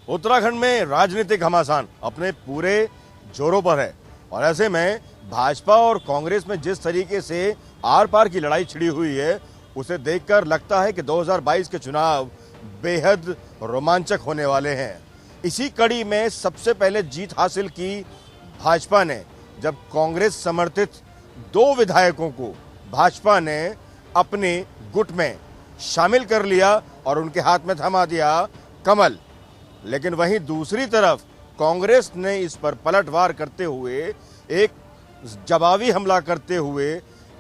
उत्तराखंड में राजनीतिक घमासान अपने पूरे जोरों पर है और ऐसे में भाजपा और कांग्रेस में जिस तरीके से आर पार की लड़ाई छिड़ी हुई है उसे देखकर लगता है कि 2022 के चुनाव बेहद रोमांचक होने वाले हैं। इसी कड़ी में सबसे पहले जीत हासिल की भाजपा ने जब कांग्रेस समर्थित 2 विधायकों को भाजपा ने अपने गुट में शामिल कर लिया और उनके हाथ में थमा दिया कमल। लेकिन वहीं दूसरी तरफ कांग्रेस ने इस पर पलटवार करते हुए, एक जवाबी हमला करते हुए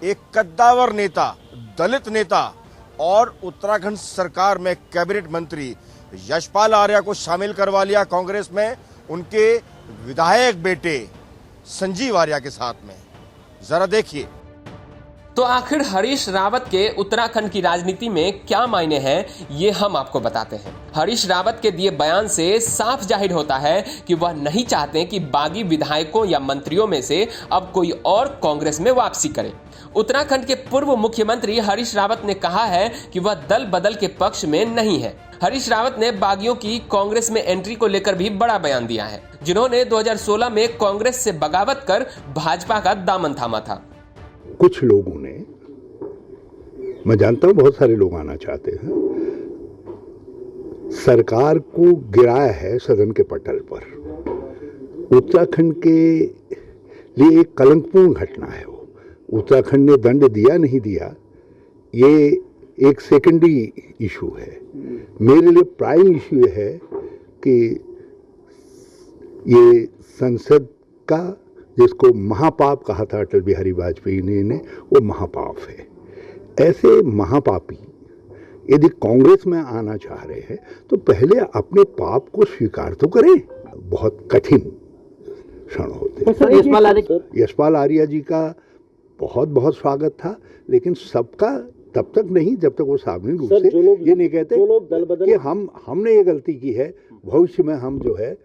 एक कद्दावर नेता, दलित नेता और उत्तराखंड सरकार में कैबिनेट मंत्री यशपाल आर्या को शामिल करवा लिया कांग्रेस में, उनके विधायक बेटे संजीव आर्या के साथ में। जरा देखिए। तो आखिर हरीश रावत के उत्तराखंड की राजनीति में क्या मायने हैं, ये हम आपको बताते हैं। हरीश रावत के दिए बयान से साफ जाहिर होता है कि वह नहीं चाहते कि बागी विधायकों या मंत्रियों में से अब कोई और कांग्रेस में वापसी करे। उत्तराखंड के पूर्व मुख्यमंत्री हरीश रावत ने कहा है कि वह दल बदल के पक्ष में नहीं है। हरीश रावत ने बागियों की कांग्रेस में एंट्री को लेकर भी बड़ा बयान दिया है, जिन्होंने 2016 में कांग्रेस से बगावत कर भाजपा का दामन थामा था। कुछ लोगों ने, मैं जानता हूं बहुत सारे लोग आना चाहते हैं, सरकार को गिराया है सदन के पटल पर। उत्तराखंड के लिए एक कलंकपूर्ण घटना है वो। उत्तराखंड ने दंड दिया नहीं दिया, ये एक सेकेंडरी इशू है। मेरे लिए प्राइम इशू है कि ये संसद का, जिसको महापाप कहा था अटल बिहारी वाजपेयी ने, वो महापाप है। ऐसे महापापी यदि कांग्रेस में आना चाह रहे हैं तो पहले अपने पाप को स्वीकार तो करें। बहुत कठिन क्षण होते हैं। यशपाल आर्या जी का बहुत बहुत स्वागत था, लेकिन सबका तब तक नहीं जब तक वो सार्वजनिक रूप से ये नहीं कहते कि हमने ये गलती की है, भविष्य में हम जो है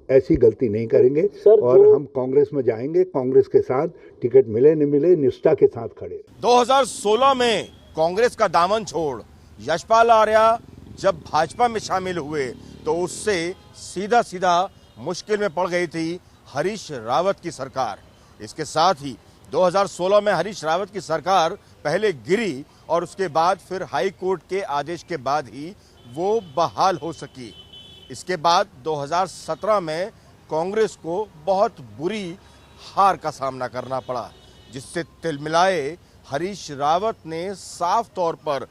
ऐसी गलती नहीं करेंगे और हम कांग्रेस में जाएंगे, कांग्रेस के साथ टिकट मिले न मिले निष्ठा के साथ खड़े। 2016 में कांग्रेस का दामन छोड़ यशपाल आर्या जब भाजपा में शामिल हुए तो उससे सीधा सीधा मुश्किल में पड़ गई थी हरीश रावत की सरकार। इसके साथ ही 2016 में हरीश रावत की सरकार पहले गिरी और उसके बाद फिर हाई कोर्ट के आदेश के बाद ही वो बहाल हो सकी। इसके बाद 2017 में कांग्रेस को बहुत बुरी हार का सामना करना पड़ा, जिससे तिलमिलाए हरीश रावत ने साफ तौर पर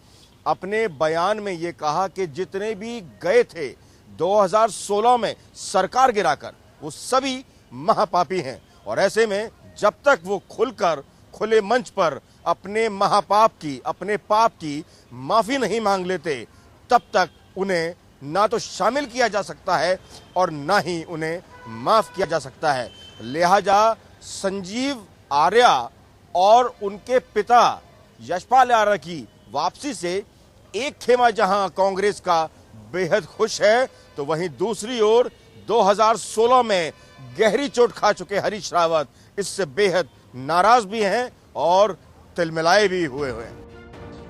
अपने बयान में ये कहा कि जितने भी गए थे 2016 में सरकार गिराकर, वो सभी महापापी हैं और ऐसे में जब तक वो खुलकर खुले मंच पर अपने महापाप की, अपने पाप की माफी नहीं मांग लेते, तब तक उन्हें ना तो शामिल किया जा सकता है और ना ही उन्हें माफ किया जा सकता है। लिहाजा संजीव आर्या और उनके पिता यशपाल आर्या की वापसी से एक खेमा जहां कांग्रेस का बेहद खुश है, तो वहीं दूसरी ओर 2016 में गहरी चोट खा चुके हरीश रावत इससे बेहद नाराज भी हैं और तिलमिलाए भी हुए हैं।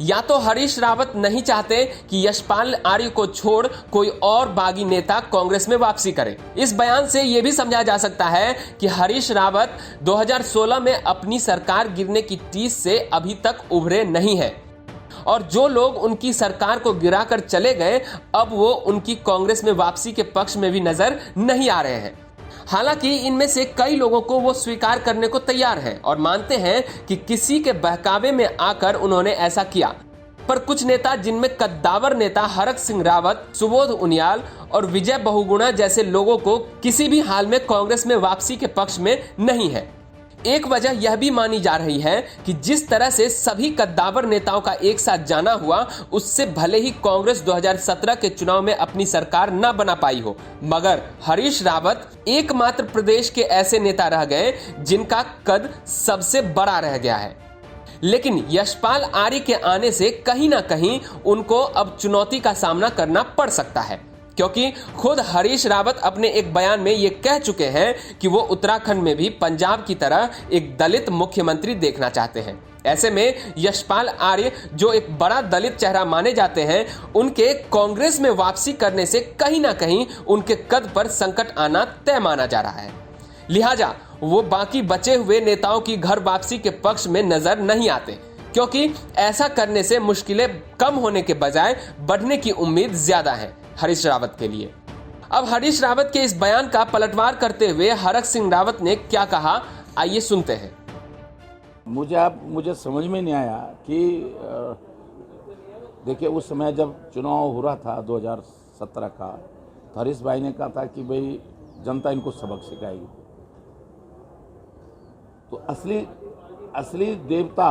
या तो हरीश रावत नहीं चाहते कि यशपाल आर्य को छोड़ कोई और बागी नेता कांग्रेस में वापसी करे। इस बयान से यह भी समझा जा सकता है कि हरीश रावत 2016 में अपनी सरकार गिरने की टीस से अभी तक उभरे नहीं है और जो लोग उनकी सरकार को गिराकर चले गए, अब वो उनकी कांग्रेस में वापसी के पक्ष में भी नजर नहीं आ रहे हैं। हालांकि इनमें से कई लोगों को वो स्वीकार करने को तैयार हैं और मानते हैं कि किसी के बहकावे में आकर उन्होंने ऐसा किया। पर कुछ नेता, जिनमें कद्दावर नेता हरक सिंह रावत, सुबोध उनियाल और विजय बहुगुणा जैसे लोगों को किसी भी हाल में कांग्रेस में वापसी के पक्ष में नहीं है। एक वजह यह भी मानी जा रही है कि जिस तरह से सभी कद्दावर नेताओं का एक साथ जाना हुआ, उससे भले ही कांग्रेस 2017 के चुनाव में अपनी सरकार न बना पाई हो, मगर हरीश रावत एकमात्र प्रदेश के ऐसे नेता रह गए जिनका कद सबसे बड़ा रह गया है। लेकिन यशपाल आर्य के आने से कहीं ना कहीं उनको अब चुनौती का सामना करना पड़ सकता है, क्योंकि खुद हरीश रावत अपने एक बयान में ये कह चुके हैं कि वो उत्तराखंड में भी पंजाब की तरह एक दलित मुख्यमंत्री देखना चाहते हैं। ऐसे में यशपाल आर्य, जो एक बड़ा दलित चेहरा माने जाते हैं, उनके कांग्रेस में वापसी करने से कहीं ना कहीं उनके कद पर संकट आना तय माना जा रहा है। लिहाजा वो बाकी बचे हुए नेताओं की घर वापसी के पक्ष में नजर नहीं आते, क्योंकि ऐसा करने से मुश्किलें कम होने के बजाय बढ़ने की उम्मीद ज्यादा है हरीश रावत के लिए। अब हरीश रावत के इस बयान का पलटवार करते हुए हरक सिंह रावत ने क्या कहा, आइए सुनते हैं। मुझे समझ में नहीं आया कि देखिए, उस समय जब चुनाव हो रहा था 2017 का, तो हरीश भाई ने कहा था कि भाई जनता इनको सबक सिखाएगी। तो असली देवता,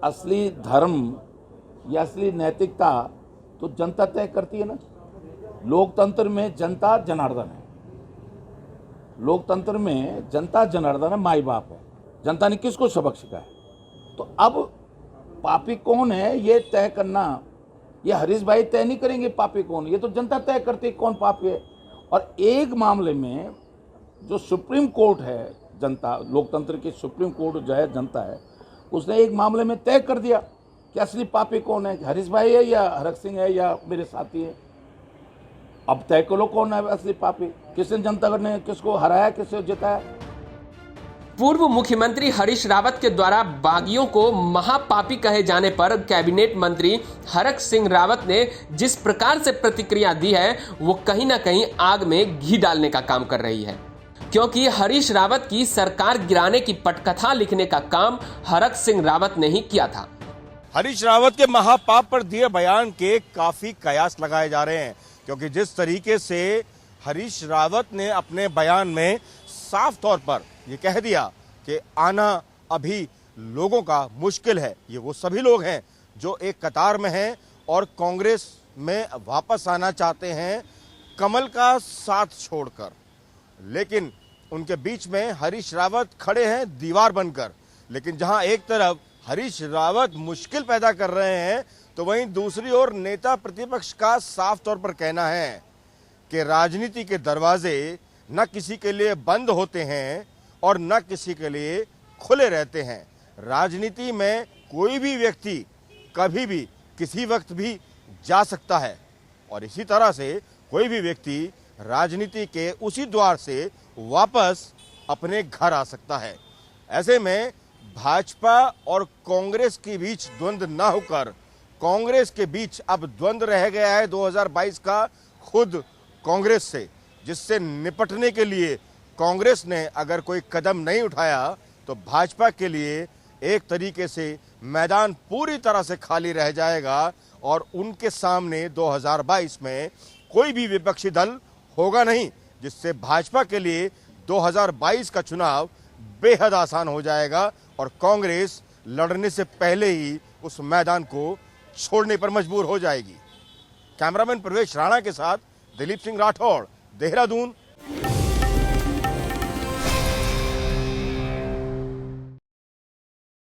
असली धर्म या असली नैतिकता तो जनता तय करती है ना। लोकतंत्र में जनता जनार्दन है, लोकतंत्र में जनता जनार्दन है, माई बाप है। जनता ने किसको सबक सिखाया? तो अब पापी कौन है ये तय करना, ये हरीश भाई तय नहीं करेंगे पापी कौन, ये तो जनता तय करती है कौन पापी है। और एक मामले में जो सुप्रीम कोर्ट है, जनता, लोकतंत्र की सुप्रीम कोर्ट जो है जनता है, उसने एक मामले में तय कर दिया कि असली पापी कौन है, हरीश भाई है या हरक सिंह है या मेरे साथी है। अब तय करो कौन है असली पापी, किसने जनता ने किसको हराया, किसको जिताया। पूर्व मुख्यमंत्री हरीश रावत के द्वारा बागियों को महापापी कहे जाने पर कैबिनेट मंत्री हरक सिंह रावत ने जिस प्रकार से प्रतिक्रिया दी है, वो कहीं ना कहीं आग में घी डालने का काम कर रही है, क्योंकि हरीश रावत की सरकार गिराने की पटकथा लिखने का काम हरक सिंह रावत ने ही किया था। हरीश रावत के महापाप पर दिए बयान के काफी कयास लगाए जा रहे हैं, क्योंकि जिस तरीके से हरीश रावत ने अपने बयान में साफ तौर पर ये कह दिया कि आना अभी लोगों का मुश्किल है, ये वो सभी लोग हैं जो एक कतार में हैं और कांग्रेस में वापस आना चाहते हैं कमल का साथ छोड़कर, लेकिन उनके बीच में हरीश रावत खड़े हैं दीवार बनकर। लेकिन जहां एक तरफ हरीश रावत मुश्किल पैदा कर रहे हैं, तो वहीं दूसरी ओर नेता प्रतिपक्ष का साफ तौर पर कहना है कि राजनीति के दरवाजे न किसी के लिए बंद होते हैं और न किसी के लिए खुले रहते हैं। राजनीति में कोई भी व्यक्ति कभी भी किसी वक्त भी जा सकता है और इसी तरह से कोई भी व्यक्ति राजनीति के उसी द्वार से वापस अपने घर आ सकता है। ऐसे में भाजपा और कांग्रेस के बीच द्वंद्व न होकर कांग्रेस के बीच अब द्वंद्व रह गया है 2022 का खुद कांग्रेस से, जिससे निपटने के लिए कांग्रेस ने अगर कोई कदम नहीं उठाया तो भाजपा के लिए एक तरीके से मैदान पूरी तरह से खाली रह जाएगा और उनके सामने 2022 में कोई भी विपक्षी दल होगा नहीं, जिससे भाजपा के लिए 2022 का चुनाव बेहद आसान हो जाएगा और कांग्रेस लड़ने से पहले ही उस मैदान को छोड़ने पर मजबूर हो जाएगी। कैमरामैन प्रवेश राणा के साथ दिलीप सिंह राठौड़, देहरादून।